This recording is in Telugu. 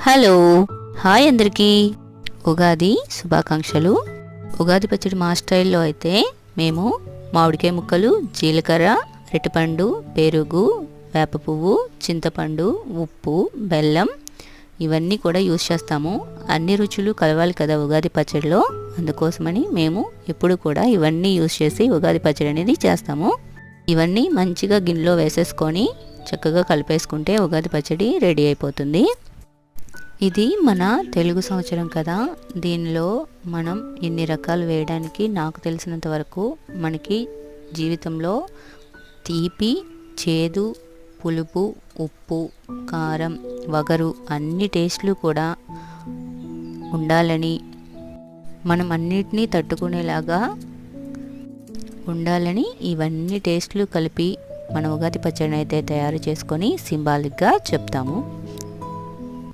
హలో, హాయ్ అందరికీ. ఉగాది శుభాకాంక్షలు. ఉగాది పచ్చడి మా స్టైల్లో అయితే మేము మామిడికాయ ముక్కలు, జీలకర్ర, అరటిపండు, పెరుగు, వేప పువ్వు, చింతపండు, ఉప్పు, బెల్లం ఇవన్నీ కూడా యూస్ చేస్తాము. అన్ని రుచులు కలవాలి కదా ఉగాది పచ్చడిలో. అందుకోసమని మేము ఎప్పుడు కూడా ఇవన్నీ యూస్ చేసి ఉగాది పచ్చడి అనేది చేస్తాము. ఇవన్నీ మంచిగా గిన్నెలో వేసేసుకొని చక్కగా కలిపేసుకుంటే ఉగాది పచ్చడి రెడీ అయిపోతుంది. ఇది మన తెలుగు సంవత్సరం కదా, దీనిలో మనం ఎన్ని రకాలు వేయడానికి నాకు తెలిసినంత వరకు మనకి జీవితంలో తీపి, చేదు, పులుపు, ఉప్పు, కారం, వగరు అన్ని టేస్ట్లు కూడా ఉండాలని, మనం అన్నిటినీ తట్టుకునేలాగా ఉండాలని ఇవన్నీ టేస్ట్లు కలిపి మన ఉగాది పచ్చడిని అయితే తయారు చేసుకొని సింబాలిక్గా చెప్తాము.